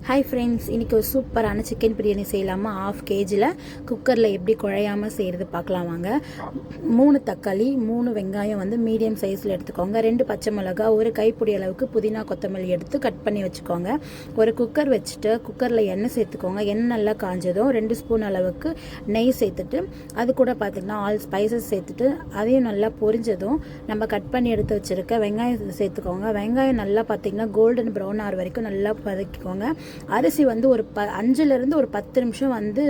Hi friends, இன்றைக்கி ஒரு சூப்பரான சிக்கன் பிரியாணி செய்யலாமா? 1/2 kgயில் குக்கரில் எப்படி குழையாமல் செய்கிறது பார்க்கலாம் வாங்க. 3 தக்காளி, 3 வெங்காயம் வந்து மீடியம் சைஸில் எடுத்துக்கோங்க. 2 பச்சை மிளகா, ஒரு கைப்பிடி அளவுக்கு புதினா கொத்தமல்லி எடுத்து கட் பண்ணி வச்சுக்கோங்க. ஒரு குக்கர் வச்சுட்டு குக்கரில் எண்ணெய் சேர்த்துக்கோங்க. எண்ணெய் நல்லா காஞ்சதும் 2 ஸ்பூன் அளவுக்கு நெய் சேர்த்துட்டு அது கூட பார்த்திங்கன்னா ஆல் ஸ்பைசஸ் சேர்த்துட்டு அதையும் நல்லா பொரிஞ்சதும் நம்ம கட் பண்ணி எடுத்து வச்சுருக்க வெங்காயம் சேர்த்துக்கோங்க. வெங்காயம் நல்லா பார்த்திங்கன்னா கோல்டன் ப்ரௌன் ஆகிற வரைக்கும் நல்லா வதக்கிக்கோங்க. அரிசி வந்து ஒரு 5லேருந்து ஒரு 10 நிமிஷம் வந்து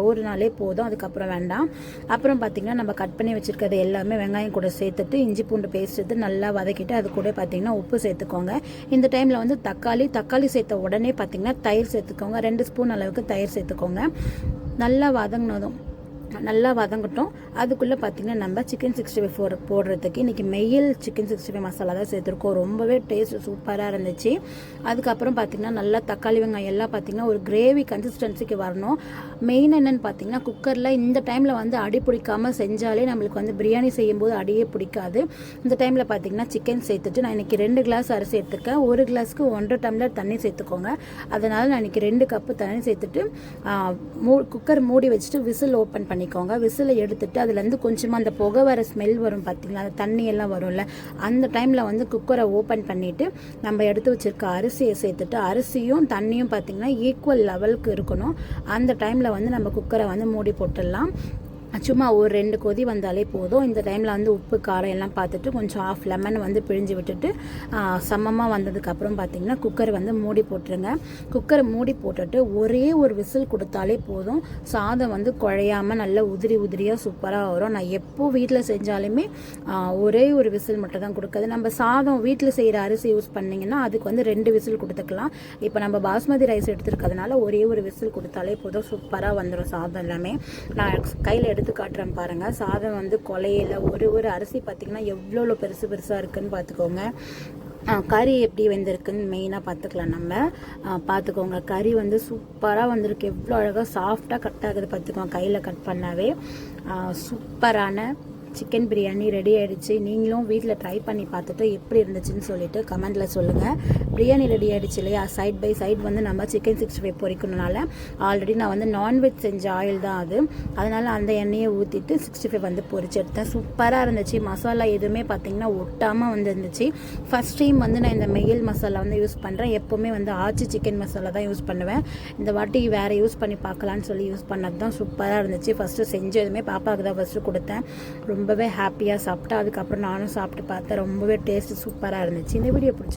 ஊறினாலே போதும், அதுக்கப்புறம் வேண்டாம். அப்புறம் பார்த்திங்கன்னா நம்ம கட் பண்ணி வச்சுருக்கிறது எல்லாமே வெங்காயம் கூட சேர்த்துட்டு இஞ்சி பூண்டு பேஸ்ட் எடுத்து நல்லா வதக்கிட்டு அது கூட பார்த்திங்கன்னா உப்பு சேர்த்துக்கோங்க. இந்த டைமில் வந்து தக்காளி சேர்த்த உடனே பார்த்திங்கன்னா தயிர் சேர்த்துக்கோங்க. 2 ஸ்பூன் அளவுக்கு தயிர் சேர்த்துக்கோங்க. நல்லா வதங்கட்டும். அதுக்குள்ளே பார்த்திங்கன்னா நம்ம சிக்கன் 65 போடுறதுக்கு இன்றைக்கி மெயில் சிக்கன் 65 மசாலா தான் சேர்த்துருக்கோம். ரொம்பவே டேஸ்ட் சூப்பராக இருந்துச்சு. அதுக்கப்புறம் பார்த்திங்கன்னா நல்லா தக்காளி வெங்காயம் எல்லாம் பார்த்திங்கன்னா ஒரு கிரேவி கன்சிஸ்டன்சிக்கு வரணும். மெயின் என்னென்னு பார்த்திங்கன்னா குக்கரில் இந்த டைமில் வந்து அடி பிடிக்காமல் செஞ்சாலே நம்மளுக்கு வந்து பிரியாணி செய்யும்போது அடியே பிடிக்காது. இந்த டைமில் பார்த்திங்கன்னா சிக்கன் சேர்த்துட்டு நான் இன்றைக்கி 2 கிளாஸ் அரிசி எடுத்துக்கேன். 1 கிளாஸ்க்கு 1.5 டம்ளர் தண்ணி சேர்த்துக்கோங்க. அதனால் நான் இன்றைக்கி 2 கப்பு தண்ணி சேர்த்துட்டு குக்கர் மூடி வச்சுட்டு விசில் ஓப்பன் பண்ணிக்கோங்க. விசிலை எடுத்துட்டு அதுலேருந்து கொஞ்சமாக அந்த புகை வர ஸ்மெல் வரும் பார்த்திங்களா, அந்த தண்ணி எல்லாம் வரும்ல, அந்த டைமில் வந்து குக்கரை ஓப்பன் பண்ணிவிட்டு நம்ம எடுத்து வச்சுருக்க அரிசியை சேர்த்துட்டு அரிசியும் தண்ணியும் பார்த்திங்கன்னா ஈக்குவல் லெவலுக்கு இருக்கணும். அந்த டைமில் வந்து நம்ம குக்கரை வந்து மூடி போட்டுடலாம். சும்மா ஒரு 2 கொதி வந்தாலே போதும். இந்த டைமில் வந்து உப்பு காரம் எல்லாம் பார்த்துட்டு கொஞ்சம் 1/2 லெமன் வந்து பிழிஞ்சு விட்டுட்டு சமமாக வந்ததுக்கப்புறம் பார்த்திங்கன்னா குக்கரை வந்து மூடி போட்டுருங்க. குக்கரை மூடி போட்டுட்டு ஒரே ஒரு விசில் கொடுத்தாலே போதும். சாதம் வந்து குழையாமல் நல்லா உதிரியாக சூப்பராக வரும். நான் எப்போ வீட்டில் செஞ்சாலுமே ஒரே ஒரு விசில் மட்டும் தான் கொடுக்குது. நம்ம சாதம் வீட்டில் செய்கிற அரிசி யூஸ் பண்ணிங்கன்னா அதுக்கு வந்து 2 விசில் கொடுத்துக்கலாம். இப்போ நம்ம பாஸ்மதி ரைஸ் எடுத்துருக்கிறதுனால ஒரே ஒரு விசில் கொடுத்தாலே போதும், சூப்பராக வந்துடும் சாதம் எல்லாமே. நான் கையில் எடுத்து காட்டுறேன் பாருங்கள். சாதம் வந்து கொலையில் ஒரு அரிசி பார்த்திங்கன்னா எவ்வளோ பெருசாக இருக்குதுன்னு பார்த்துக்கோங்க. கறி எப்படி வெந்திருக்குன்னு மெயினாக பார்த்துக்கலாம். நம்ம பார்த்துக்கோங்க, கறி வந்து சூப்பராக வந்திருக்கு. எவ்வளோ அழகாக சாஃப்டாக கட் ஆகுது பார்த்துக்கோங்க. கையில் கட் பண்ணாவே சூப்பரான சிக்கன் பிரியாணி ரெடி ஆகிடுச்சு. நீங்களும் வீட்டில் ட்ரை பண்ணி பார்த்துட்டு எப்படி இருந்துச்சுன்னு சொல்லிட்டு கமெண்டில் சொல்லுங்கள். பிரியாணி ரெடி ஆகிடுச்சு இல்லையா? சைட் பை சைட் வந்து நம்ம சிக்கன் 65 பொரிக்கணுனால ஆல்ரெடி நான் வந்து நான்வெஜ் செஞ்ச ஆயில் தான் அது, அதனால் அந்த எண்ணெயை ஊற்றிட்டு 65 வந்து பொரிச்சு எடுத்தேன். சூப்பராக இருந்துச்சு. மசாலா எதுவுமே பார்த்திங்கன்னா ஒட்டாமல் வந்து இருந்துச்சு. ஃபஸ்ட் டைம் வந்து நான் இந்த மெயில் மசாலா வந்து யூஸ் பண்ணுறேன். எப்போவுமே வந்து ஆச்சி சிக்கன் மசாலா தான் யூஸ் பண்ணுவேன். இந்த வாட்டி வேறு யூஸ் பண்ணி பார்க்கலான்னு சொல்லி யூஸ் பண்ணது தான் சூப்பராக இருந்துச்சு. ஃபஸ்ட்டு செஞ்சதுமே பாப்பாவுக்கு தான் ஃபஸ்ட்டு கொடுத்தேன். ரொம்பவே ஹாப்பியாக சாப்பிட்டேன். அதுக்கப்புறம் நானும் சாப்பிட்டு பார்த்தேன். ரொம்பவே டேஸ்ட்டு சூப்பராக இருந்துச்சு. இந்த வீடியோ பிடிச்சி